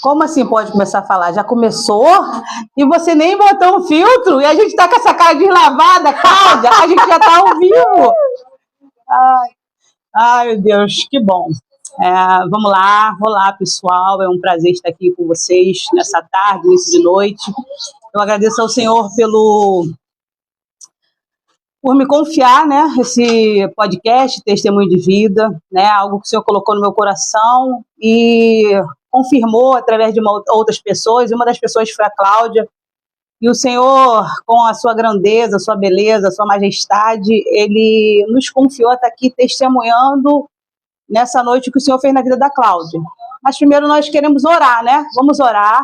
Como assim pode começar a falar? Já começou? E você nem botou um filtro? E a gente tá com essa cara deslavada, Cláudia? A gente já tá ao vivo. Ai, meu Deus, que bom. Vamos lá, olá pessoal, é um prazer estar aqui com vocês nessa tarde, início de noite. Eu agradeço ao Senhor por me confiar, né, esse podcast, Testemunho de Vida, né, algo que o Senhor colocou no meu coração e confirmou através de outras pessoas, e uma das pessoas foi a Cláudia, e o Senhor, com a sua grandeza, a sua beleza, a sua majestade, Ele nos confiou a estar aqui testemunhando nessa noite o que o Senhor fez na vida da Cláudia. Mas primeiro nós queremos orar, né? Vamos orar,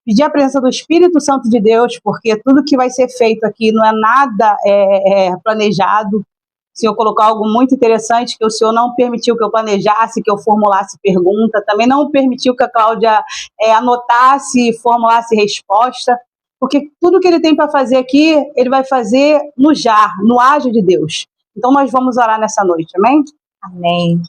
pedir a presença do Espírito Santo de Deus, porque tudo que vai ser feito aqui não é nada planejado. O Senhor colocou algo muito interessante, que o Senhor não permitiu que eu planejasse, que eu formulasse pergunta, também não permitiu que a Cláudia anotasse e formulasse resposta, porque tudo que Ele tem para fazer aqui, Ele vai fazer no ágio de Deus. Então nós vamos orar nessa noite, amém? Amém.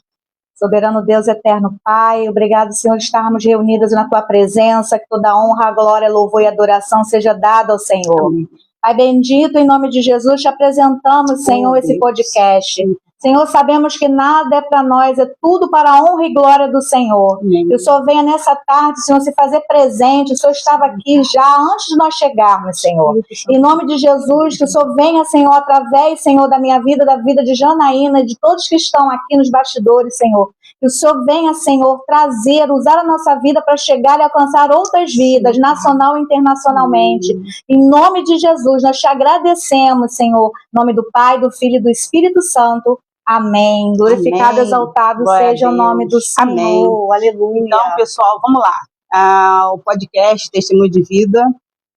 Soberano Deus, eterno Pai, obrigado, Senhor, de estarmos reunidos na Tua presença, que toda honra, glória, louvor e adoração seja dada ao Senhor. Amém. Pai bendito, em nome de Jesus, te apresentamos, Senhor, esse podcast. Senhor, sabemos que nada é para nós, é tudo para a honra e glória do Senhor. Amém. Que o Senhor venha nessa tarde, Senhor, se fazer presente. O Senhor estava aqui já antes de nós chegarmos, Senhor. Em nome de Jesus, que o Senhor venha, Senhor, através, Senhor, da minha vida, da vida de Janaína, de todos que estão aqui nos bastidores, Senhor. Que o Senhor venha, Senhor, trazer, usar a nossa vida para chegar e alcançar outras vidas, nacional e internacionalmente. Em nome de Jesus, nós te agradecemos, Senhor. Em nome do Pai, do Filho e do Espírito Santo. Amém. Glorificado, amém. Exaltado glória seja o nome do Senhor. Amém. Aleluia. Então, pessoal, vamos lá. O podcast Testemunho de Vida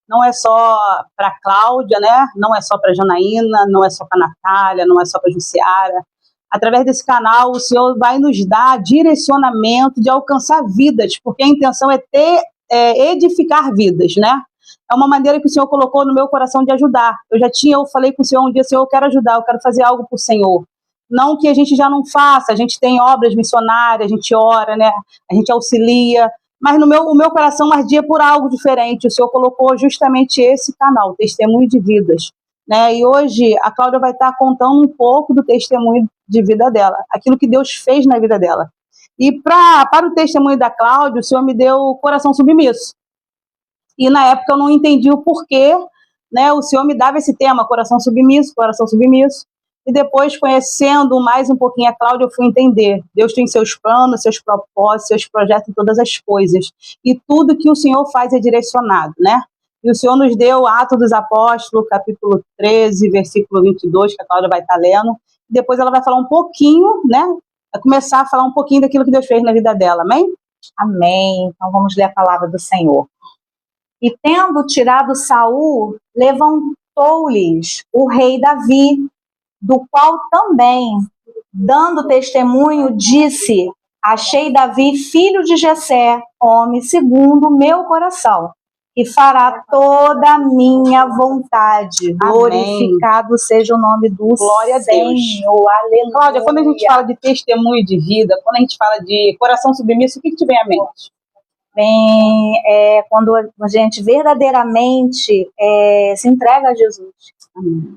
não é só para Cláudia, né? Não é só para Janaína, não é só para Natália, não é só para Jussiara. Através desse canal, o Senhor vai nos dar direcionamento de alcançar vidas, porque a intenção é edificar vidas, né? É uma maneira que o Senhor colocou no meu coração de ajudar. Eu falei com o Senhor um dia, Senhor, eu quero ajudar, eu quero fazer algo para o Senhor. Não que a gente já não faça, a gente tem obras missionárias, a gente ora, né? A gente auxilia, mas o meu coração ardia por algo diferente. O Senhor colocou justamente esse canal, Testemunho de Vidas, né? E hoje a Cláudia vai estar contando um pouco do testemunho de vida dela, aquilo que Deus fez na vida dela. E para o testemunho da Cláudia, o Senhor me deu coração submisso. E na época eu não entendi o porquê, né? O Senhor me dava esse tema, coração submisso, coração submisso. E depois, conhecendo mais um pouquinho a Cláudia, eu fui entender. Deus tem seus planos, seus propósitos, seus projetos em todas as coisas. E tudo que o Senhor faz é direcionado, né? E o Senhor nos deu Atos dos Apóstolos, capítulo 13, versículo 22, que a Cláudia vai estar lendo. E depois ela vai falar um pouquinho, né? Vai começar a falar um pouquinho daquilo que Deus fez na vida dela, amém? Amém. Então vamos ler a palavra do Senhor. E tendo tirado Saul, levantou-lhes o rei Davi, do qual também, dando testemunho, disse: achei Davi, filho de Jessé, homem segundo o meu coração, e fará toda a minha vontade. Amém. Glorificado seja o nome do glória a Deus. Senhor. Aleluia. Cláudia, quando a gente fala de testemunho de vida, quando a gente fala de coração submisso, o que te vem à mente? Bem, quando a gente verdadeiramente se entrega a Jesus.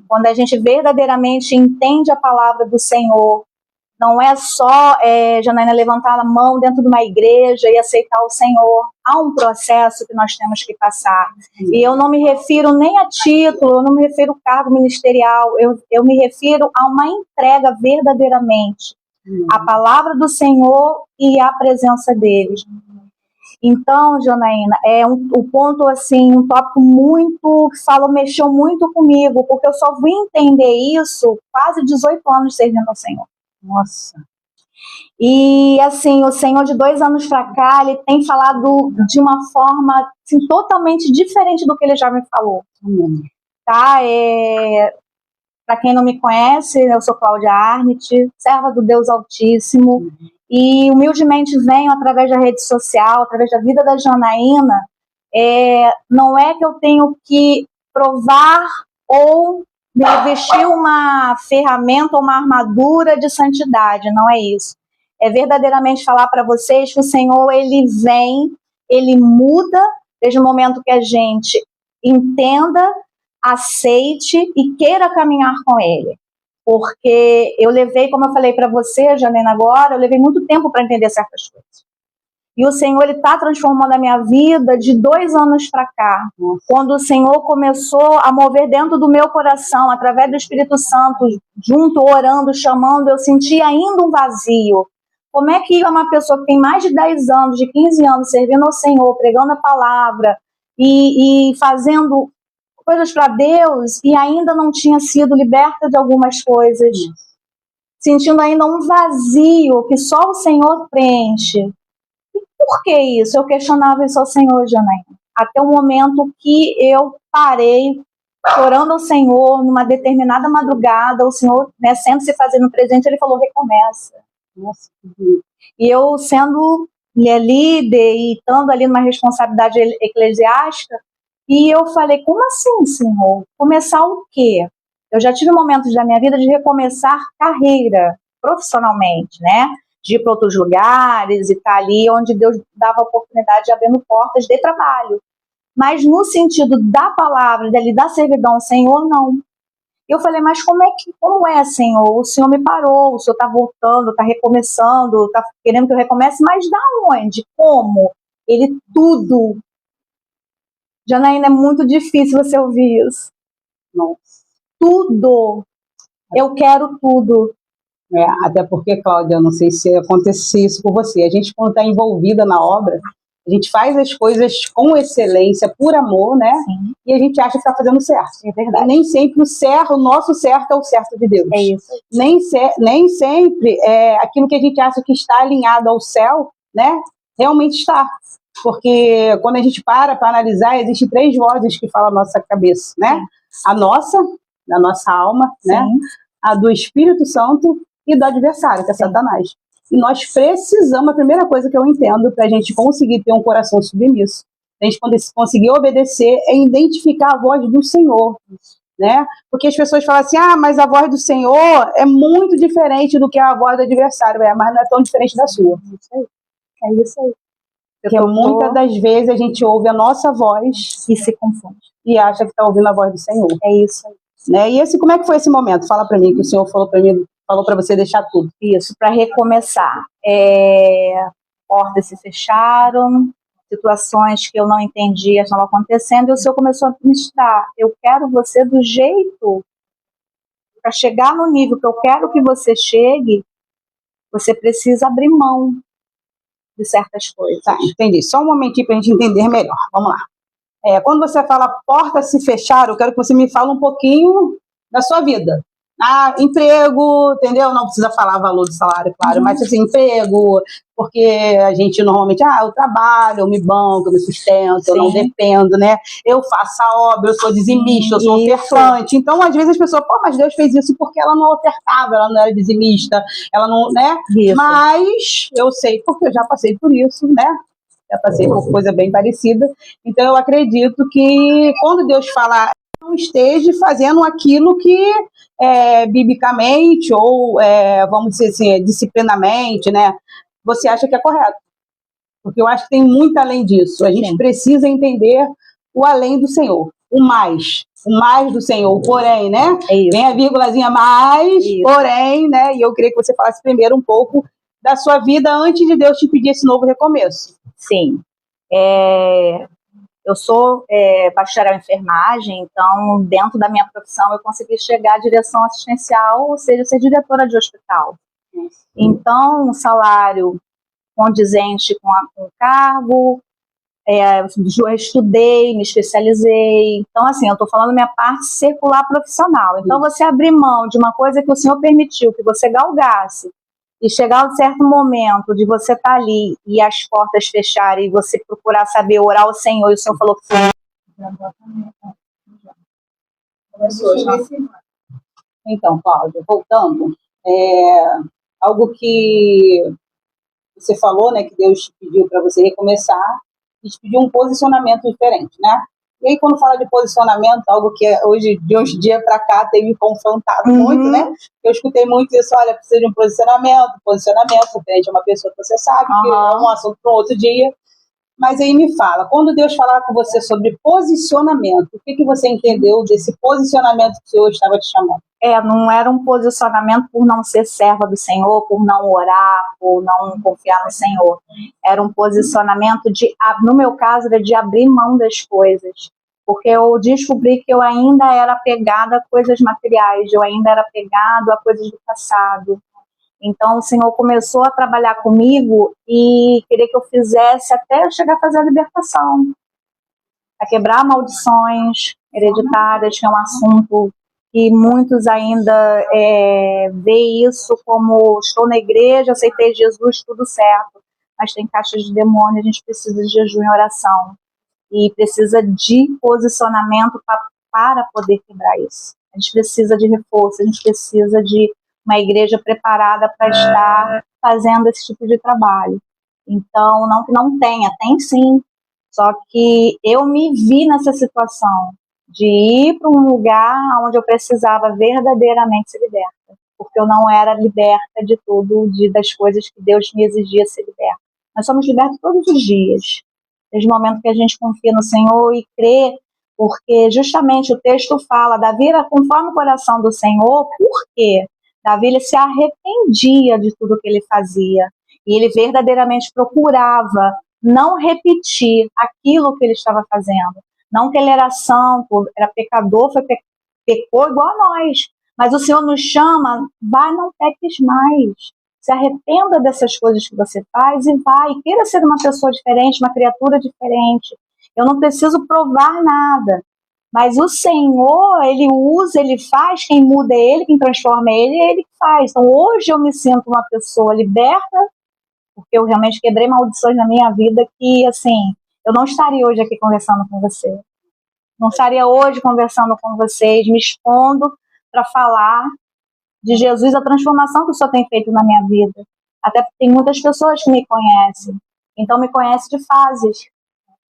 Quando a gente verdadeiramente entende a palavra do Senhor, não é só, Janaína, levantar a mão dentro de uma igreja e aceitar o Senhor. Há um processo que nós temos que passar. E eu não me refiro nem a título, eu não me refiro a cargo ministerial, eu me refiro a uma entrega verdadeiramente à palavra do Senhor e à presença dele. Então, Janaína, um ponto assim, um tópico mexeu muito comigo, porque eu só vim entender isso quase 18 anos servindo ao Senhor. Nossa. E assim, o Senhor de 2 anos para cá, ele tem falado de uma forma assim, totalmente diferente do que ele já me falou. Tá? Para quem não me conhece, eu sou Cláudia Arnett, serva do Deus Altíssimo. E humildemente venho através da rede social, através da vida da Janaína. Não é que eu tenho que provar ou vestir uma ferramenta ou uma armadura de santidade, não é isso. É verdadeiramente falar para vocês que o Senhor, ele vem, ele muda desde o momento que a gente entenda, aceite e queira caminhar com ele. Porque eu levei, como eu falei para você, Janena, agora, eu levei muito tempo para entender certas coisas. E o Senhor, ele está transformando a minha vida de 2 anos para cá. Quando o Senhor começou a mover dentro do meu coração, através do Espírito Santo, junto, orando, chamando, eu senti ainda um vazio. Como é que uma pessoa que tem mais de 10 anos, de 15 anos, servindo ao Senhor, pregando a palavra e fazendo coisas para Deus e ainda não tinha sido liberta de algumas coisas, sentindo ainda um vazio que só o Senhor preenche. Por que isso? Eu questionava isso ao Senhor, Janaína. Até o momento que eu parei, orando ao Senhor, numa determinada madrugada, o Senhor, né, sempre se fazendo presente, ele falou, recomeça. Nossa. E eu sendo líder e estando ali numa responsabilidade eclesiástica, e eu falei, como assim, Senhor? Começar o quê? Eu já tive momentos da minha vida de recomeçar carreira, profissionalmente, né? De ir para outros lugares e estar ali onde Deus dava a oportunidade de abrindo portas de trabalho. Mas no sentido da palavra, da servidão ao Senhor, não. Eu falei, mas como é, Senhor? O Senhor me parou, o Senhor está voltando, está recomeçando, está querendo que eu recomece, mas da onde? Como? Ele tudo. Janaína, é muito difícil você ouvir isso. Nossa. Tudo. Eu quero tudo. Até porque, Cláudia, eu não sei se acontece isso com você. A gente, quando está envolvida na obra, a gente faz as coisas com excelência, por amor, né? Sim. E a gente acha que está fazendo certo. É verdade. Nem sempre o nosso certo é o certo de Deus. É isso. Nem sempre aquilo que a gente acha que está alinhado ao céu, né? Realmente está. Porque quando a gente para analisar, existem 3 vozes que falam na nossa cabeça, né? Sim. A nossa, da nossa alma, sim, né? A do Espírito Santo e do adversário, que é Satanás. E nós precisamos, a primeira coisa que eu entendo, para a gente conseguir ter um coração submisso, a gente conseguir obedecer, é identificar a voz do Senhor, né? Porque as pessoas falam assim, mas a voz do Senhor é muito diferente do que a voz do adversário, mas não é tão diferente da sua. É isso aí. Porque muitas das vezes a gente ouve a nossa voz e se confunde. E acha que está ouvindo a voz do Senhor. É isso aí. Né? E como é que foi esse momento? Fala para mim, que o Senhor falou para você deixar tudo. Isso, para recomeçar. Portas se fecharam, situações que eu não entendia estavam acontecendo, e o Senhor começou a ministrar. Eu quero você do jeito, para chegar no nível que eu quero que você chegue, você precisa abrir mão de certas coisas. Tá, entendi. Só um momentinho para a gente entender melhor. Vamos lá. Quando você fala portas se fecharam, eu quero que você me fale um pouquinho da sua vida. Emprego, entendeu? Não precisa falar valor do salário, claro, mas assim, emprego, porque a gente normalmente, eu trabalho, eu me banco, eu me sustento, sim, eu não dependo, né? Eu faço a obra, eu sou dizimista, eu sou ofertante. Então, às vezes as pessoas, mas Deus fez isso porque ela não ofertava, ela não era dizimista, ela não, né? Isso. Mas eu sei, porque eu já passei por isso, né? Já passei por coisa bem parecida. Então, eu acredito que quando Deus fala, não esteja fazendo aquilo que biblicamente ou, vamos dizer assim, disciplinamente, né? Você acha que é correto. Porque eu acho que tem muito além disso. A gente precisa entender o além do Senhor. O mais do Senhor, porém, né? Vem a vírgulazinha mais, porém, né? E eu queria que você falasse primeiro um pouco da sua vida antes de Deus te pedir esse novo recomeço. Sim. Eu sou bacharel em enfermagem, então, dentro da minha profissão, eu consegui chegar à direção assistencial, ou seja, ser diretora de hospital. Então, um salário condizente com o cargo, eu estudei, me especializei. Então, assim, eu estou falando minha parte circular profissional. Então, você abrir mão de uma coisa que o Senhor permitiu, que você galgasse, e chegar a um certo momento de você estar ali e as portas fecharem e você procurar saber orar ao Senhor, e o Senhor falou que começou já. Então, Cláudia, voltando, algo que você falou, né, que Deus te pediu para você recomeçar, e te pediu um posicionamento diferente, né? E aí, quando fala de posicionamento, algo que hoje, de uns dias para cá, tem me confrontado muito, né? Eu escutei muito isso, olha, precisa de um posicionamento, referente a uma pessoa que você sabe, que é um assunto para outro dia. Mas aí me fala, quando Deus falava com você sobre posicionamento, o que você entendeu desse posicionamento que o Senhor estava te chamando? Não era um posicionamento por não ser serva do Senhor, por não orar, por não confiar no Senhor. Era um posicionamento no meu caso, era de abrir mão das coisas. Porque eu descobri que eu ainda era apegada a coisas materiais, eu ainda era apegada a coisas do passado. Então o Senhor começou a trabalhar comigo e queria que eu fizesse até eu chegar a fazer a libertação, a quebrar maldições hereditárias, que é um assunto que muitos ainda veem isso como estou na igreja, aceitei Jesus, tudo certo, mas tem caixas de demônio, a gente precisa de jejum e oração e precisa de posicionamento para poder quebrar isso. A gente precisa de reforço, a gente precisa de uma igreja preparada para estar fazendo esse tipo de trabalho. Então, não que não tenha, tem sim, só que eu me vi nessa situação de ir para um lugar onde eu precisava verdadeiramente ser liberta, porque eu não era liberta de tudo, das coisas que Deus me exigia ser liberta. Nós somos libertos todos os dias, desde o momento que a gente confia no Senhor e crê, porque justamente o texto fala, Davi era conforme o coração do Senhor, por quê? Davi ele se arrependia de tudo que ele fazia, e ele verdadeiramente procurava não repetir aquilo que ele estava fazendo. Não que ele era santo, era pecador, pecou igual a nós. Mas o Senhor nos chama, vai, não peques mais. Se arrependa dessas coisas que você faz e vai. Queira ser uma pessoa diferente, uma criatura diferente. Eu não preciso provar nada. Mas o Senhor, Ele usa, Ele faz, quem muda é Ele, quem transforma é Ele que faz. Então hoje eu me sinto uma pessoa liberta, porque eu realmente quebrei maldições na minha vida que, assim, eu não estaria hoje aqui conversando com você. Não estaria hoje conversando com vocês, me expondo para falar de Jesus, a transformação que o Senhor tem feito na minha vida. Até porque tem muitas pessoas que me conhecem, então me conhecem de fases.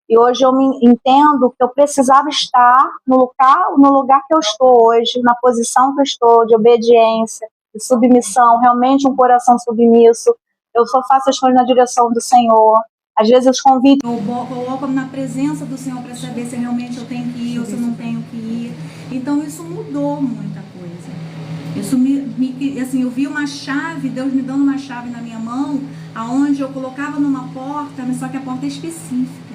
E hoje eu me entendo que eu precisava estar no lugar que eu estou hoje, na posição que eu estou, de obediência, de submissão, realmente um coração submisso. Eu só faço as coisas na direção do Senhor. Às vezes os convites eu coloco na presença do Senhor para saber se realmente eu tenho que ir ou se eu não tenho que ir. Então isso mudou muita coisa. Isso assim, eu vi uma chave, Deus me dando uma chave na minha mão, aonde eu colocava numa porta, mas só que a porta é específica.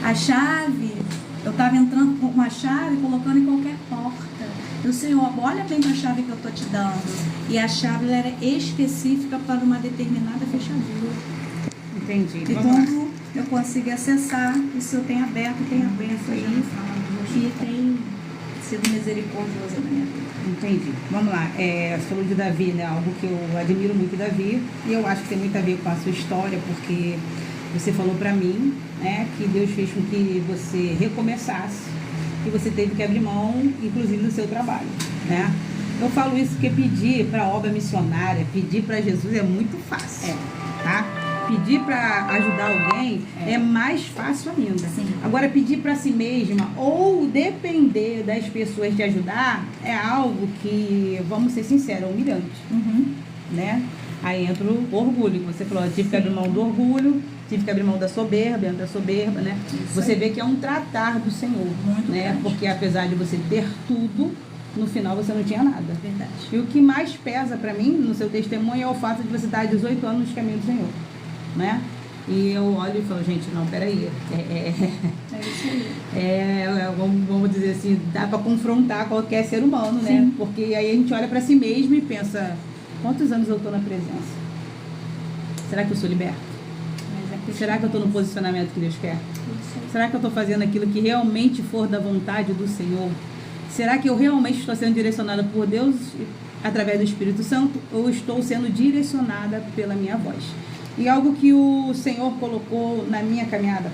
A chave, eu estava entrando com uma chave, colocando em qualquer porta. E o Senhor, olha bem para a chave que eu estou te dando. E a chave ela era específica para uma determinada fechadura. Entendi. E quando eu consegui acessar, o Senhor tem aberto aí. E tem sido misericordioso na minha vida. Entendi. Vamos lá. Você falou de Davi, né? Algo que eu admiro muito Davi. E eu acho que tem muito a ver com a sua história, porque você falou para mim, né, que Deus fez com que você recomeçasse e você teve que abrir mão, inclusive, do seu trabalho, né? Eu falo isso porque pedir para a obra missionária, pedir para Jesus é muito fácil, tá? Pedir para ajudar alguém é mais fácil ainda. Sim. Agora, pedir para si mesma ou depender das pessoas te ajudar é algo que, vamos ser sinceros, é humilhante, né? Aí entra o orgulho, que você falou, tive que abrir mão do orgulho, tive que abrir mão da soberba, né? Isso você aí. vê que é um tratar do Senhor, Muito né? grande. Porque apesar de você ter tudo, no final você não tinha nada. Verdade. E o que mais pesa para mim, no seu testemunho, é o fato de você estar há 18 anos nos caminhos do Senhor, né? E eu olho e falo, gente, não, peraí. É isso aí. Vamos dizer assim, dá para confrontar qualquer ser humano, né? Sim. Porque aí a gente olha para si mesmo e pensa, quantos anos eu estou na presença? Será que eu sou liberta? Será que eu estou no posicionamento que Deus quer? Será que eu estou fazendo aquilo que realmente for da vontade do Senhor? Será que eu realmente estou sendo direcionada por Deus através do Espírito Santo? Ou estou sendo direcionada pela minha voz? E algo que o Senhor colocou na minha caminhada,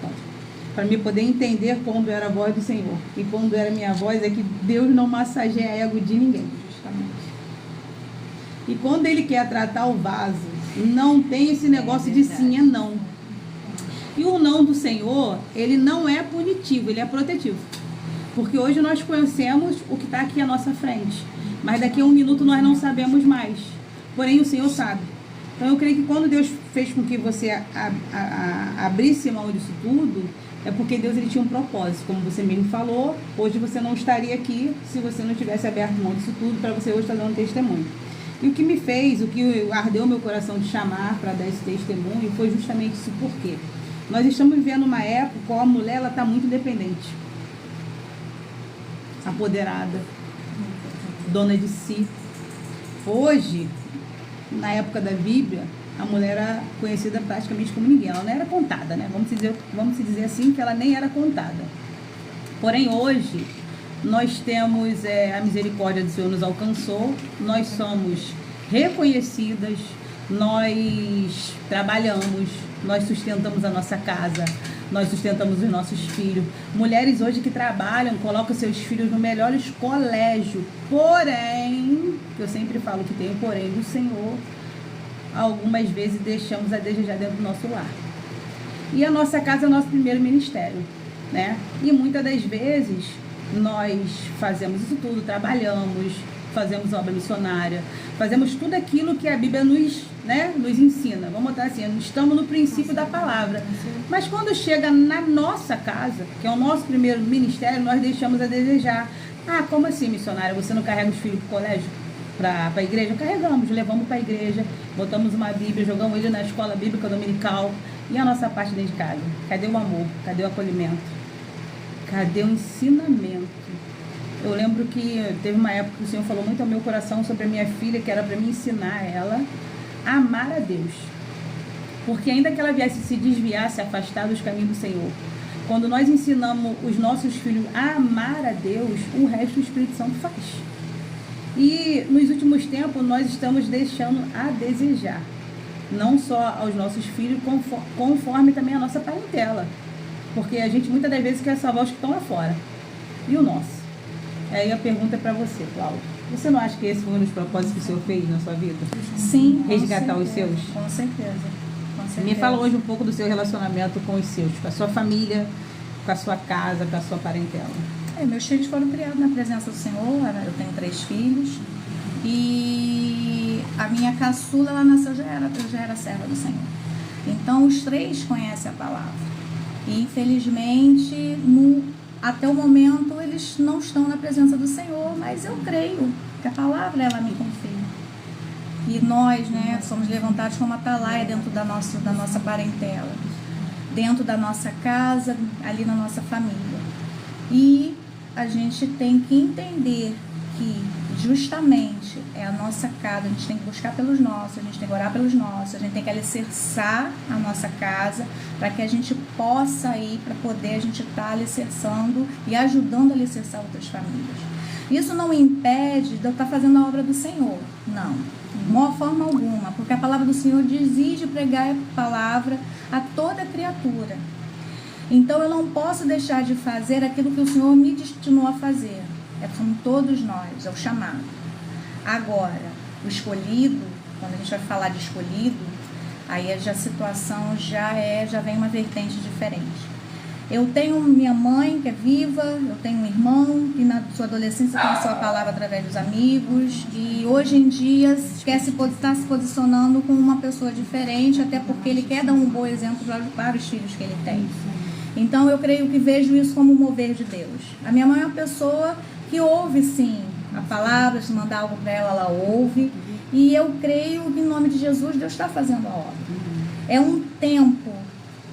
para mim poder entender quando era a voz do Senhor e quando era a minha voz, é que Deus não massageia ego de ninguém, justamente. E quando Ele quer tratar o vaso, não tem esse negócio de sim é não. E o não do Senhor, ele não é punitivo, ele é protetivo. Porque hoje nós conhecemos o que está aqui à nossa frente, mas daqui a um minuto nós não sabemos mais. Porém, o Senhor sabe. Então eu creio que quando Deus fez com que você abrisse mão disso tudo, é porque Deus ele tinha um propósito. Como você mesmo falou, hoje você não estaria aqui se você não tivesse aberto mão disso tudo, para você hoje estar dando testemunho. E o que me fez, o que ardeu meu coração de chamar para dar esse testemunho, foi justamente isso. Por quê? Nós estamos vivendo uma época qual a mulher está muito dependente, apoderada, dona de si. Hoje, na época da Bíblia, a mulher era conhecida praticamente como ninguém. Ela não era contada, né? Vamos dizer assim, que ela nem era contada. Porém, hoje, nós temos a misericórdia do Senhor nos alcançou, nós somos reconhecidas, nós trabalhamos, nós sustentamos a nossa casa, nós sustentamos os nossos filhos. Mulheres hoje que trabalham, colocam seus filhos no melhores colégios. Porém, que eu sempre falo que tem o porém do Senhor, algumas vezes deixamos a desejar dentro do nosso lar. E a nossa casa é o nosso primeiro ministério, né? E muitas das vezes nós fazemos isso tudo, trabalhamos, fazemos obra missionária, fazemos tudo aquilo que a Bíblia nos ensina. Vamos botar assim, estamos no princípio da palavra. Mas quando chega na nossa casa, que é o nosso primeiro ministério, nós deixamos a desejar. Ah, como assim, missionária? Você não carrega os filhos para o colégio? Para a igreja? Carregamos, levamos para a igreja, botamos uma Bíblia, jogamos ele na escola bíblica dominical. E a nossa parte dentro de casa? Cadê o amor? Cadê o acolhimento? Cadê o ensinamento? Eu lembro que teve uma época que o Senhor falou muito ao meu coração sobre a minha filha, que era para me ensinar ela a amar a Deus. Porque ainda que ela viesse se desviar, se afastar dos caminhos do Senhor, quando nós ensinamos os nossos filhos a amar a Deus, o resto o Espírito Santo faz. E nos últimos tempos nós estamos deixando a desejar, não só aos nossos filhos, conforme também a nossa parentela. Porque a gente muitas das vezes quer salvar os que estão lá fora. E o nosso? Aí a pergunta é para você, Cláudia. Você não acha que esse foi um dos propósitos que o Senhor fez na sua vida? Sim, resgatar os seus? Com certeza. Com certeza. Me fala hoje um pouco do seu relacionamento com os seus, com a sua família, com a sua casa, com a sua parentela. Meus filhos foram criados na presença do Senhor. Eu tenho 3 filhos. E a minha caçula, ela nasceu, eu já era serva do Senhor. Então, os 3 conhecem a palavra. E, infelizmente, até o momento, eles não estão na presença do Senhor, mas eu creio que a palavra, ela me confia. E nós, somos levantados como atalaia dentro da nossa parentela, dentro da nossa casa, ali na nossa família. E a gente tem que entender que justamente é a nossa casa, a gente tem que buscar pelos nossos, a gente tem que orar pelos nossos, a gente tem que alicerçar a nossa casa para que a gente possa ir, para poder a gente estar alicerçando e ajudando a alicerçar outras famílias. Isso não impede de eu estar fazendo a obra do Senhor, não, de uma forma alguma, porque a palavra do Senhor exige pregar a palavra a toda criatura. Então eu não posso deixar de fazer aquilo que o Senhor me destinou a fazer. Somos todos nós, é o chamado. Agora, o escolhido, quando a gente vai falar de escolhido, aí a situação já vem uma vertente diferente. Eu tenho minha mãe, que é viva, eu tenho um irmão, que na sua adolescência conheceu a palavra através dos amigos, e hoje em dia está se posicionando como uma pessoa diferente, até porque ele quer dar um bom exemplo para os filhos que ele tem. Então, eu creio que vejo isso como um mover de Deus. A minha mãe é uma pessoa que ouve, sim, a palavra, se mandar algo para ela, ela ouve. E eu creio que, em nome de Jesus, Deus está fazendo a obra. É um tempo,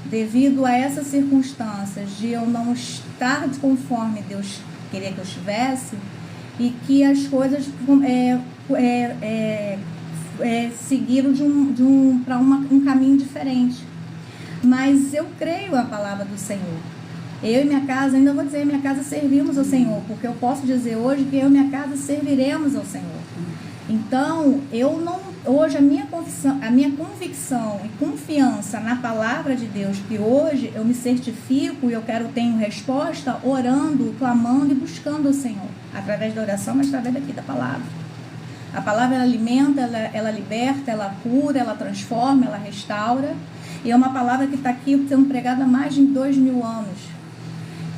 devido a essas circunstâncias, de eu não estar conforme Deus queria que eu estivesse, e que as coisas seguiram para um caminho diferente. Mas eu creio a palavra do Senhor. Eu e minha casa, ainda vou dizer, minha casa servimos ao Senhor, porque eu posso dizer hoje que eu e minha casa serviremos ao Senhor. Então, hoje a minha convicção e confiança na palavra de Deus, que hoje eu me certifico e tenho resposta orando, clamando e buscando o Senhor, através da oração, mas através daqui da palavra. A palavra ela alimenta, ela liberta, ela cura, ela transforma, ela restaura. E é uma palavra que está aqui sendo pregada há mais de 2000 anos.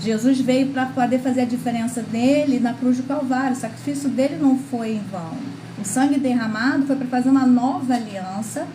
Jesus veio para poder fazer a diferença dele na cruz do Calvário. O sacrifício dele não foi em vão. O sangue derramado foi para fazer uma nova aliança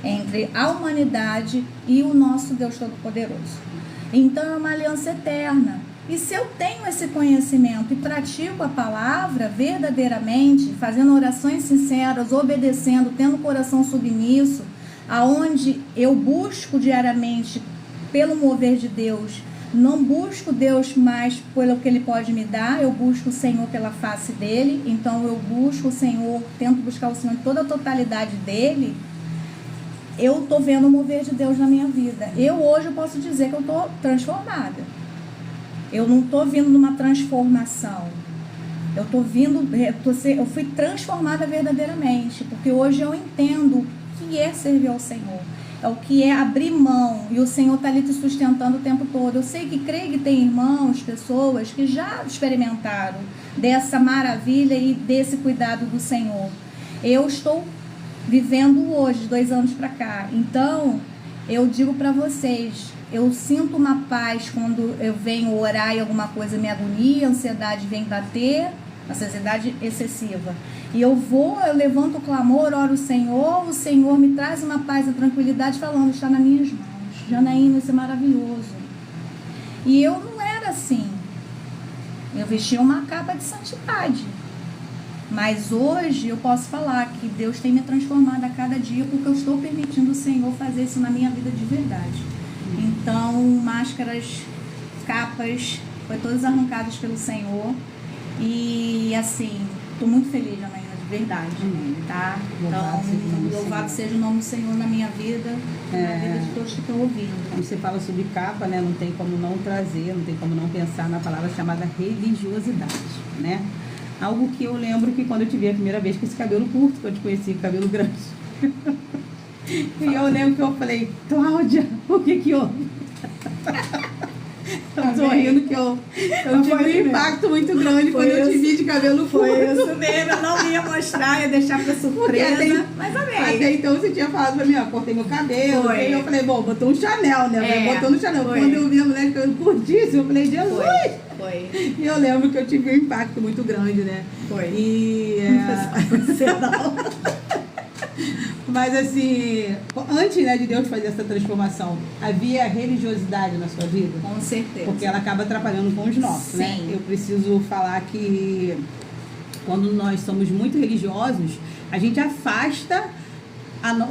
entre a humanidade e o nosso Deus Todo-Poderoso. Então é uma aliança eterna. E se eu tenho esse conhecimento e pratico a palavra verdadeiramente, fazendo orações sinceras, obedecendo, tendo o coração submisso, aonde eu busco diariamente pelo mover de Deus, não busco Deus mais pelo que Ele pode me dar, eu busco o Senhor pela face dEle, então eu busco o Senhor, tento buscar o Senhor em toda a totalidade dEle, eu estou vendo o mover de Deus na minha vida. Hoje eu posso dizer que eu estou transformada. Eu não estou vindo numa transformação. Eu fui transformada verdadeiramente, porque hoje eu entendo o que é servir ao Senhor. É o que é abrir mão, e o Senhor está ali te sustentando o tempo todo. Eu sei que creio que tem irmãos, pessoas que já experimentaram dessa maravilha e desse cuidado do Senhor. Eu estou vivendo hoje, 2 anos para cá. Então, eu digo para vocês, eu sinto uma paz quando eu venho orar e alguma coisa me agonia, a ansiedade vem bater, a ansiedade excessiva. E eu levanto o clamor, oro o Senhor me traz uma paz e tranquilidade falando, está nas minhas mãos. Janaína, isso é maravilhoso. E eu não era assim. Eu vestia uma capa de santidade. Mas hoje eu posso falar que Deus tem me transformado a cada dia porque eu estou permitindo o Senhor fazer isso na minha vida de verdade. Então, máscaras, capas, foi todas arrancadas pelo Senhor. E assim, estou muito feliz, Janaína, de verdade, tá? Então, louvado seja o nome do Senhor na minha vida, na vida de todos que estão ouvindo. Quando você fala sobre capa, né, não tem como não trazer, não tem como não pensar na palavra chamada religiosidade, né? Algo que eu lembro que quando eu te vi a primeira vez com esse cabelo curto, que eu te conheci, cabelo grande. E eu lembro que eu falei, Cláudia, o que houve? Eu tô rindo que eu tive um impacto muito grande quando eu te vi de cabelo curto. Foi isso mesmo, eu não ia mostrar, ia deixar pra surpresa, mas amei. Até então você tinha falado pra mim, ó, cortei meu cabelo. E eu falei, bom, botou um Chanel, né? Botou no Chanel. Quando eu vi a mulher de cabelo curtíssimo, eu falei, Jesus! Foi. E eu lembro que eu tive um impacto muito grande, né? Foi. E... Mas assim, antes, né, de Deus fazer essa transformação, havia religiosidade na sua vida? Com certeza. Porque ela acaba atrapalhando com os nossos, Sim. né? Eu preciso falar que quando nós somos muito religiosos, a gente afasta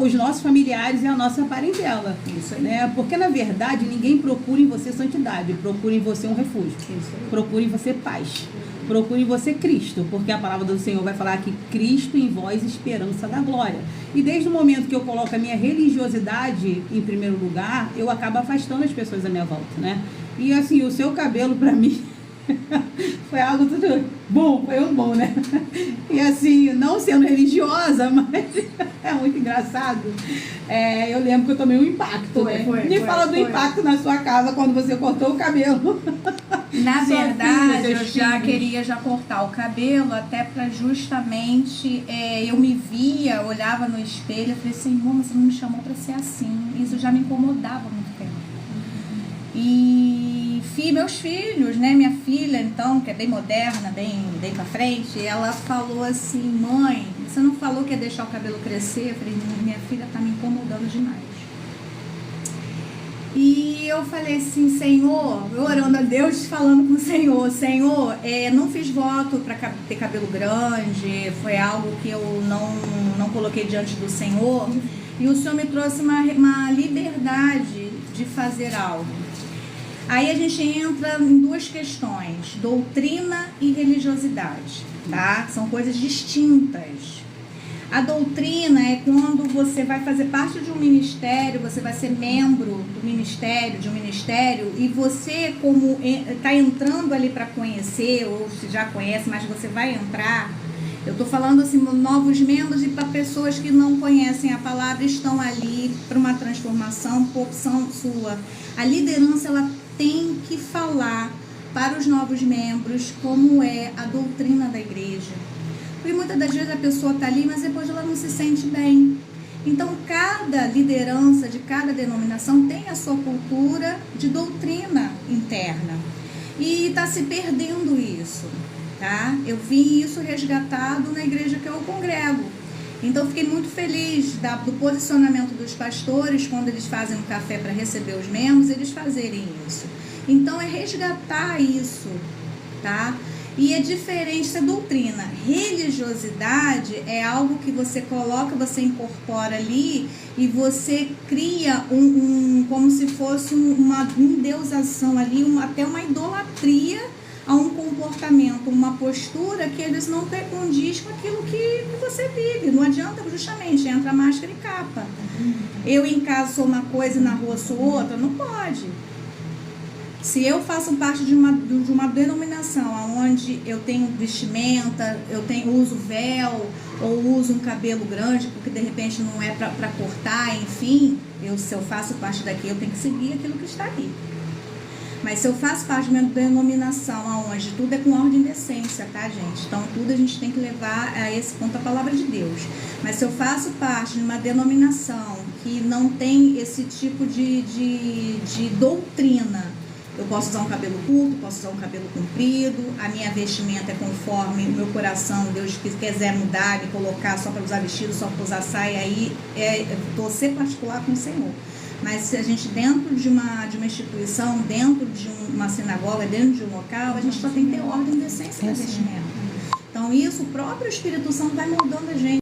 os nossos familiares e a nossa parentela. Isso aí. Né? Porque, na verdade, ninguém procura em você santidade, procura em você um refúgio. Isso aí. Procura em você paz. Procure em você Cristo, porque a palavra do Senhor vai falar que Cristo em vós, esperança da glória. E desde o momento que eu coloco a minha religiosidade em primeiro lugar, eu acabo afastando as pessoas à minha volta, né? E assim, o seu cabelo para mim foi algo tudo bom, foi um bom, né? E assim, não sendo religiosa, mas é muito engraçado. Eu lembro que eu tomei um impacto, né? Me fala do impacto na sua casa quando você cortou o cabelo. Na verdade, eu já filhos. queria cortar o cabelo, até para justamente, eu me via, olhava no espelho, eu falei, Senhor, mas você não me chamou para ser assim. Isso já me incomodava há muito tempo. E meus filhos, né, minha filha, então, que é bem moderna, bem pra frente, ela falou assim, mãe, você não falou que ia deixar o cabelo crescer? Eu falei, minha filha tá me incomodando demais. E eu falei assim, Senhor, eu orando a Deus, falando com o Senhor, não fiz voto para ter cabelo grande, foi algo que eu não coloquei diante do Senhor, e o Senhor me trouxe uma liberdade de fazer algo. Aí a gente entra em duas questões, doutrina e religiosidade, tá? São coisas distintas. A doutrina é quando você vai fazer parte de um ministério, você vai ser membro do ministério, de um ministério, e você, como está entrando ali para conhecer, ou se já conhece, mas você vai entrar. Eu estou falando assim, novos membros e para pessoas que não conhecem a palavra, estão ali para uma transformação por opção sua. A liderança, ela tem que falar para os novos membros como é a doutrina da igreja. Porque muitas das vezes a pessoa está ali, mas depois ela não se sente bem. Então, cada liderança de cada denominação tem a sua cultura de doutrina interna. E está se perdendo isso, tá? Eu vi isso resgatado na igreja que eu congrego. Então eu fiquei muito feliz do posicionamento dos pastores quando eles fazem um café para receber os membros, eles fazerem isso. Então é resgatar isso, tá? E é diferente, isso é doutrina. Religiosidade é algo que você coloca, você incorpora ali e você cria como se fosse uma endeusação ali, até uma idolatria a um comportamento, uma postura que eles não condiz com aquilo que você vive. Não adianta, justamente, entra máscara e capa. Eu em casa sou uma coisa e na rua sou outra, não pode. Se eu faço parte de uma denominação onde eu tenho vestimenta, uso véu, ou uso um cabelo grande, porque de repente não é para cortar, enfim, se eu faço parte daqui, eu tenho que seguir aquilo que está ali. Mas se eu faço parte de uma denominação onde tudo é com ordem e decência, tá, gente? Então tudo a gente tem que levar a esse ponto a palavra de Deus. Mas se eu faço parte de uma denominação que não tem esse tipo de doutrina, eu posso usar um cabelo curto, posso usar um cabelo comprido, a minha vestimenta é conforme o meu coração, Deus quiser mudar, me colocar só para usar vestido, só para usar saia, aí você particular com o Senhor. Mas se a gente dentro de uma instituição, dentro de uma sinagoga, dentro de um local, a gente só tem que ter ordem e decência na vestimenta. Então isso, o próprio Espírito Santo vai moldando a gente.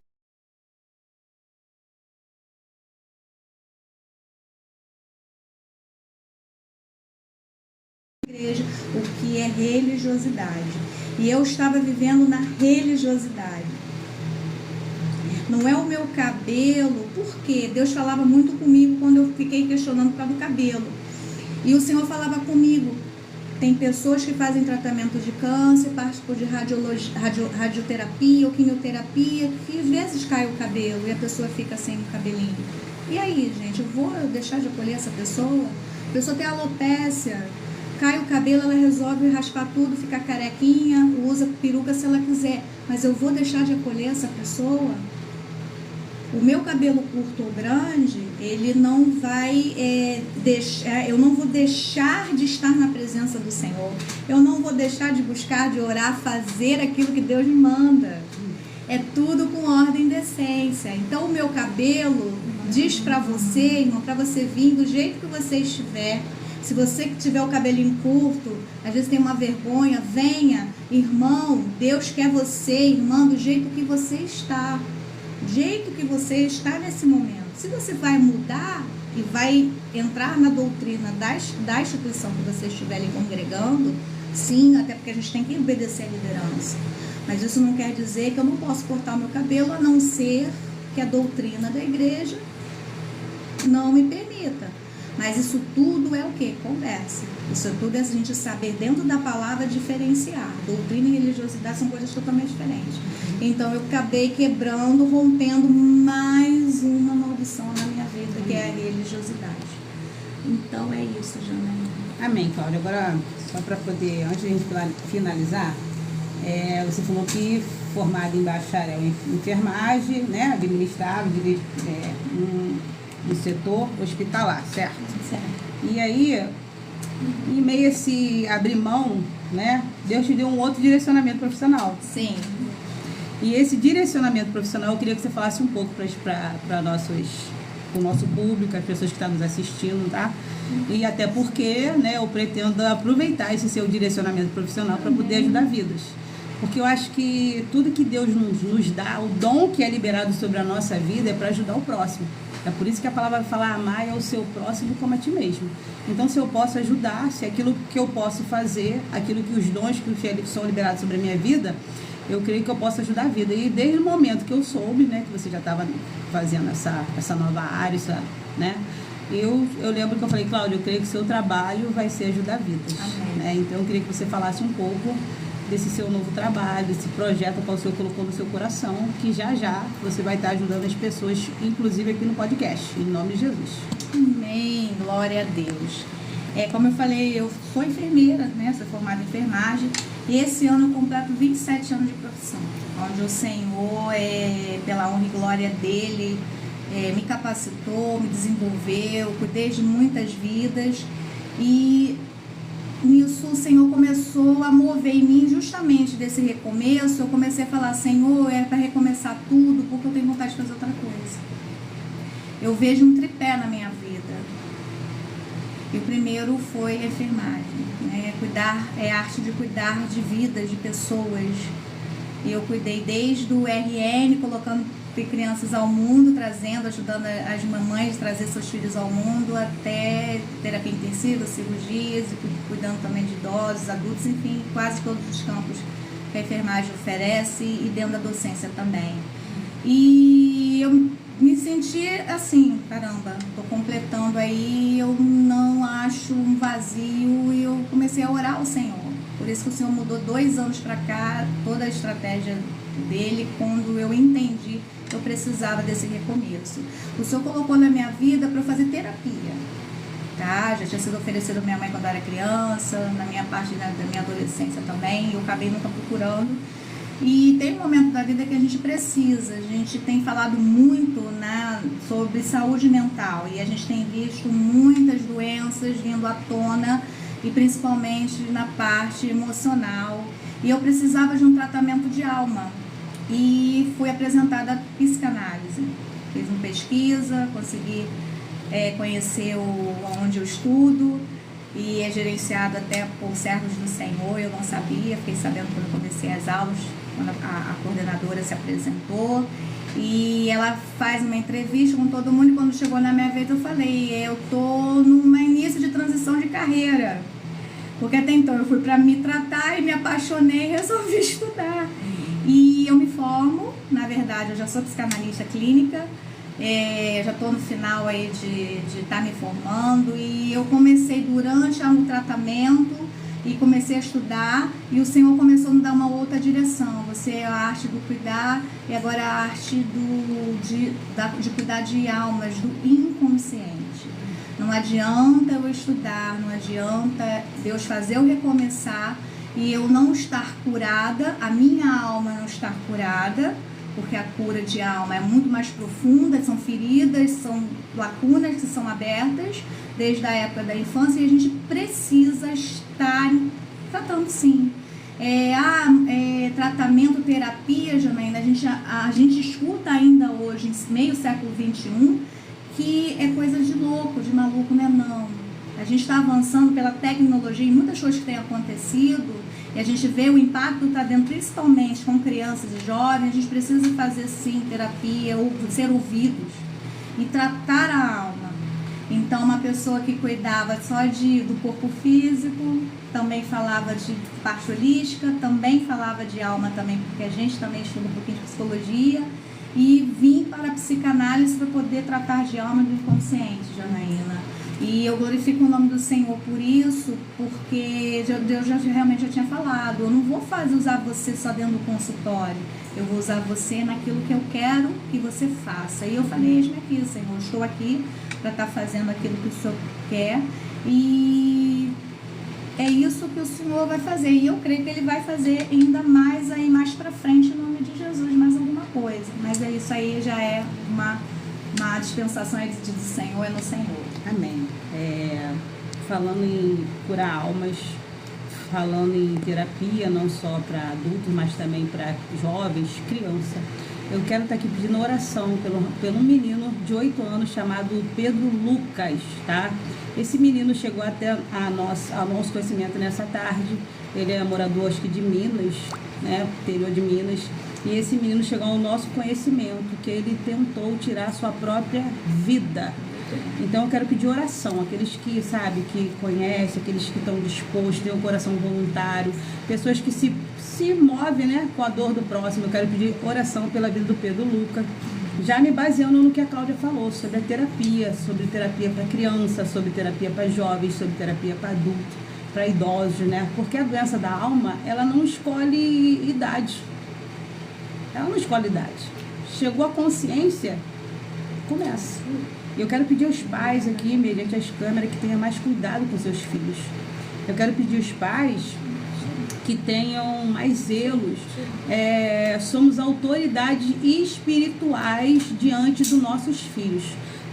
Igreja, o que é religiosidade. E eu estava vivendo na religiosidade. Não é o meu cabelo, porque Deus falava muito comigo quando eu fiquei questionando por causa do cabelo. E o Senhor falava comigo, tem pessoas que fazem tratamento de câncer, participam de radioterapia ou quimioterapia, que às vezes cai o cabelo e a pessoa fica sem o cabelinho. E aí, gente, eu vou deixar de acolher essa pessoa? A pessoa tem alopécia, cai o cabelo, ela resolve raspar tudo, ficar carequinha, usa peruca se ela quiser. Mas eu vou deixar de acolher essa pessoa? O meu cabelo curto ou grande, ele não vai deixar, eu não vou deixar de estar na presença do Senhor. Eu não vou deixar de buscar, de orar, fazer aquilo que Deus me manda. É tudo com ordem e decência. Então o meu cabelo diz para você, irmão, para você vir do jeito que você estiver. Se você que tiver o cabelinho curto, às vezes tem uma vergonha, venha, irmão, Deus quer você, irmã, do jeito que você está. Do jeito que você está nesse momento. Se você vai mudar e vai entrar na doutrina da instituição que você estiver ali congregando, sim, até porque a gente tem que obedecer à liderança. Mas isso não quer dizer que eu não posso cortar o meu cabelo, a não ser que a doutrina da igreja não me permita. Mas isso tudo é o quê? Conversa. Isso tudo é a gente saber dentro da palavra diferenciar. Doutrina e religiosidade são coisas totalmente diferentes. Então eu acabei quebrando, rompendo mais uma maldição na minha vida, que é a religiosidade. Então é isso, Janaína. Amém, Cláudia. Agora, só para poder, antes de a gente finalizar, você falou que formada em bacharel em enfermagem, né, administrável, no setor hospitalar, certo? Certo. E aí, em meio a esse abrir mão, né, Deus te deu um outro direcionamento profissional. Sim. E esse direcionamento profissional, eu queria que você falasse um pouco para o nosso público, as pessoas que estão nos assistindo, tá? E até porque, né, eu pretendo aproveitar esse seu direcionamento profissional para poder ajudar vidas. Porque eu acho que tudo que Deus nos dá, o dom que é liberado sobre a nossa vida é para ajudar o próximo. É por isso que a palavra vai falar, amar é o seu próximo como a ti mesmo. Então, se eu posso ajudar, se aquilo que eu posso fazer, aquilo que os dons que são liberados sobre a minha vida, eu creio que eu posso ajudar a vida. E desde o momento que eu soube, né, que você já estava fazendo essa nova área, né, eu lembro que eu falei, Cláudia, eu creio que o seu trabalho vai ser ajudar vidas. Né? Então, eu queria que você falasse um pouco desse seu novo trabalho, desse projeto que o Senhor colocou no seu coração, que já você vai estar ajudando as pessoas, inclusive aqui no podcast, em nome de Jesus. Amém, glória a Deus. Como eu falei, eu sou enfermeira, né, sou formada em enfermagem, e esse ano eu completo 27 anos de profissão, onde o Senhor, pela honra e glória dele, me capacitou, me desenvolveu, cuidei de muitas vidas, e nisso o Senhor começou a mover em mim justamente desse recomeço. Eu comecei a falar, Senhor, é para recomeçar tudo, porque eu tenho vontade de fazer outra coisa. Eu vejo um tripé na minha vida. E o primeiro foi a enfermagem, né? Cuidar, é a arte de cuidar de vidas, de pessoas. E eu cuidei desde o RN, colocando crianças ao mundo, trazendo, ajudando as mamães a trazer seus filhos ao mundo, até terapia intensiva, cirurgias, e cuidando também de idosos, adultos, enfim, quase todos os campos que a enfermagem oferece, e dentro da docência também. E eu me senti assim, caramba, tô completando aí, eu não acho um vazio, e eu comecei a orar ao Senhor. Por isso que o Senhor mudou 2 anos para cá, toda a estratégia dele, quando eu entendi que eu precisava desse recomeço. O Senhor colocou na minha vida para eu fazer terapia, tá? Já tinha sido oferecido à minha mãe quando eu era criança, na minha parte da minha adolescência também, eu acabei nunca procurando. E tem um momento da vida que a gente precisa. A gente tem falado muito, né, sobre saúde mental, e a gente tem visto muitas doenças vindo à tona, e principalmente na parte emocional. E eu precisava de um tratamento de alma. E fui apresentada a psicanálise. Fiz uma pesquisa, consegui conhecer onde eu estudo, e é gerenciado até por servos do Senhor. Eu não sabia, fiquei sabendo quando eu comecei as aulas, quando a coordenadora se apresentou. E ela faz uma entrevista com todo mundo, e quando chegou na minha vez eu falei, eu tô num início de transição de carreira. Porque até então eu fui para me tratar e me apaixonei e resolvi estudar. E eu me formo, na verdade eu já sou psicanalista clínica, já estou no final aí de estar me formando, e eu comecei durante o tratamento e comecei a estudar, e o Senhor começou a me dar uma outra direção. Você é a arte do cuidar, e agora a arte de cuidar de almas, do inconsciente. Não adianta eu estudar, não adianta Deus fazer eu recomeçar e eu não estar curada, a minha alma não estar curada, porque a cura de alma é muito mais profunda, são feridas, são lacunas que são abertas desde a época da infância, e a gente precisa estar tratando sim. Tratamento, terapia, Janaína, a gente escuta ainda hoje, em meio século XXI, que é coisa de louco, de maluco, né? Não. A gente está avançando pela tecnologia e muitas coisas que têm acontecido, e a gente vê o impacto está dentro, principalmente com crianças e jovens. A gente precisa fazer sim terapia, ou ser ouvidos e tratar a alma. Então, uma pessoa que cuidava só do corpo físico, também falava de parte holística, também falava de alma também, porque a gente também estuda um pouquinho de psicologia. E vim para a psicanálise para poder tratar de alma e do inconsciente, Janaína. E eu glorifico o nome do Senhor por isso, porque Deus realmente já tinha falado, eu não vou usar você só dentro do consultório, eu vou usar você naquilo que eu quero que você faça. E eu falei, eis-me aqui, Senhor, eu estou aqui para estar fazendo aquilo que o Senhor quer, e é isso que o Senhor vai fazer. E eu creio que Ele vai fazer ainda mais aí mais para frente, em nome de Jesus, mais alguma coisa. Mas isso aí já é uma dispensação do Senhor, é no Senhor. Amém. Falando em curar almas, falando em terapia, não só para adultos, mas também para jovens, crianças, eu quero estar aqui pedindo oração pelo menino de 8 anos chamado Pedro Lucas, tá? Esse menino chegou até ao nosso conhecimento nessa tarde. Ele é morador, acho que de Minas, né? Interior de Minas. E esse menino chegou ao nosso conhecimento que ele tentou tirar a sua própria vida. Então eu quero pedir oração, aqueles que, sabe, que conhecem, aqueles que estão dispostos, têm um coração voluntário, pessoas que se movem, né, com a dor do próximo. Eu quero pedir oração pela vida do Pedro Lucas, já me baseando no que a Cláudia falou, sobre a terapia, sobre terapia para criança, sobre terapia para jovens, sobre terapia para adultos, para idosos, né? Porque a doença da alma, ela não escolhe idade. Ela não escolhe idade. Chegou a consciência, começa. E eu quero pedir aos pais aqui, mediante as câmeras, que tenham mais cuidado com seus filhos. Eu quero pedir aos pais que tenham mais zelos. Somos autoridades espirituais diante dos nossos filhos.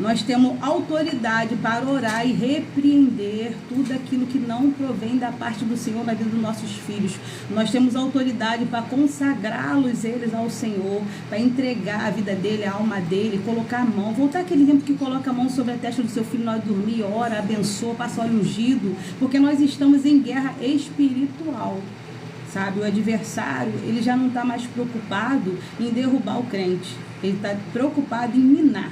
Nós temos autoridade para orar e repreender tudo aquilo que não provém da parte do Senhor na vida dos nossos filhos. Nós temos autoridade para consagrá-los eles ao Senhor, para entregar a vida dele, a alma dele, colocar a mão. Voltar aquele tempo que coloca a mão sobre a testa do seu filho na hora de dormir, ora, abençoa, passa óleo ungido, porque nós estamos em guerra espiritual. Sabe, o adversário, ele já não está mais preocupado em derrubar o crente. Ele está preocupado em minar.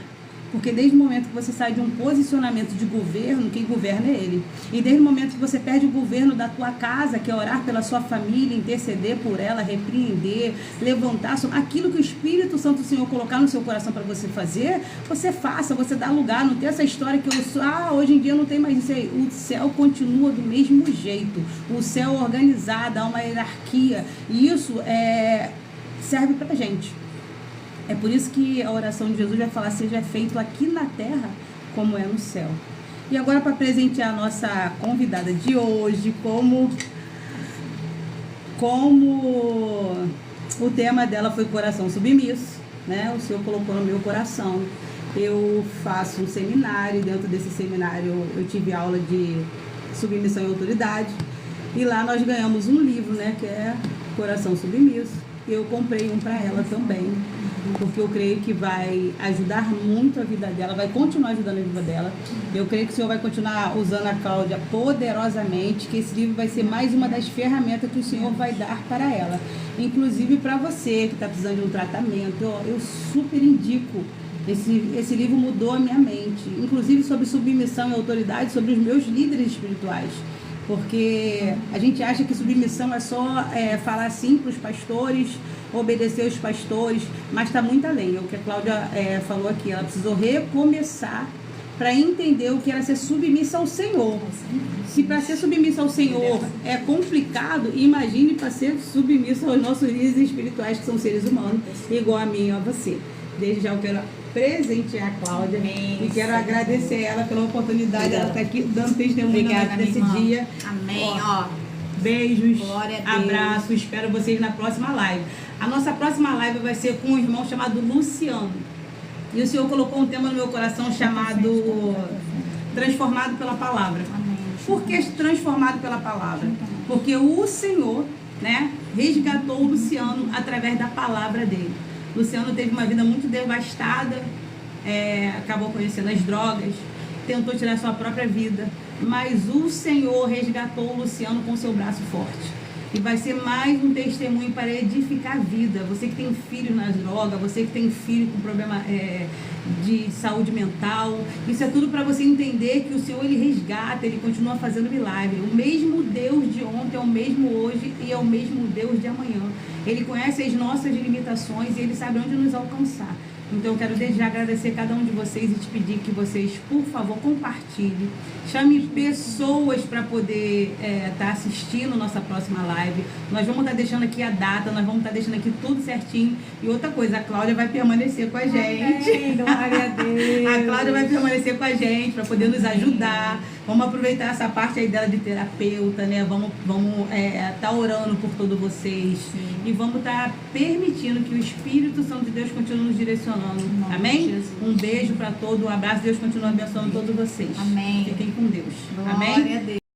Porque desde o momento que você sai de um posicionamento de governo, quem governa é ele. E desde o momento que você perde o governo da tua casa, que é orar pela sua família, interceder por ela, repreender, levantar, aquilo que o Espírito Santo do Senhor colocar no seu coração para você fazer, você faça, você dá lugar. Não tem essa história que hoje em dia não tem mais isso aí. O céu continua do mesmo jeito. O céu organizado, há uma hierarquia. E isso serve para a gente. É por isso que a oração de Jesus vai falar, seja feito aqui na terra como é no céu. E agora, para presentear a nossa convidada de hoje, como o tema dela foi coração submisso, né? O Senhor colocou no meu coração. Eu faço um seminário, dentro desse seminário eu tive aula de submissão e autoridade. E lá nós ganhamos um livro, né? Que é Coração Submisso. Eu comprei um para ela também, porque eu creio que vai ajudar muito a vida dela, vai continuar ajudando a vida dela. Eu creio que o Senhor vai continuar usando a Cláudia poderosamente, que esse livro vai ser mais uma das ferramentas que o Senhor vai dar para ela. Inclusive para você que está precisando de um tratamento, eu super indico. Esse livro mudou a minha mente, inclusive sobre submissão e autoridade, sobre os meus líderes espirituais. Porque a gente acha que submissão é só falar assim para os pastores, obedecer os pastores, mas está muito além. É o que a Cláudia falou aqui, ela precisou recomeçar para entender o que era ser submissa ao Senhor. Se para ser submissa ao Senhor é complicado, imagine para ser submissa aos nossos líderes espirituais, que são seres humanos, igual a mim e a você. Desde já eu quero presentear a Cláudia e quero agradecer ela pela oportunidade. Ela está aqui dando testemunho desse dia. Amém. Beijos, abraços, espero vocês na próxima live. A nossa próxima live vai ser com um irmão chamado Luciano. E o Senhor colocou um tema no meu coração chamado Transformado pela Palavra. Por que transformado pela palavra? Porque o Senhor, né, resgatou o Luciano através da palavra dele. Luciano teve uma vida muito devastada, acabou conhecendo as drogas, tentou tirar sua própria vida, mas o Senhor resgatou o Luciano com seu braço forte. E vai ser mais um testemunho para edificar a vida. Você que tem filho nas drogas, você que tem filho com problema de saúde mental, isso é tudo para você entender que o Senhor, ele resgata, ele continua fazendo milagre. O mesmo Deus de ontem é o mesmo hoje e é o mesmo Deus de amanhã. Ele conhece as nossas limitações e ele sabe onde nos alcançar. Então eu quero desde já agradecer cada um de vocês e te pedir que vocês, por favor, compartilhem. Chame pessoas para poder estar assistindo nossa próxima live. Nós vamos estar deixando aqui a data, nós vamos estar deixando aqui tudo certinho. E outra coisa, a Cláudia vai permanecer com a gente. Amém, glória a Deus. A Cláudia vai permanecer com a gente para poder nos ajudar. Vamos aproveitar essa parte aí dela de terapeuta, né? Vamos estar orando por todos vocês. Sim. E vamos estar permitindo que o Espírito Santo de Deus continue nos direcionando. Amém? Um beijo para todos, um abraço. Deus continue abençoando todos vocês. Amém. Fiquem com Deus. Glória Amém? a Deus.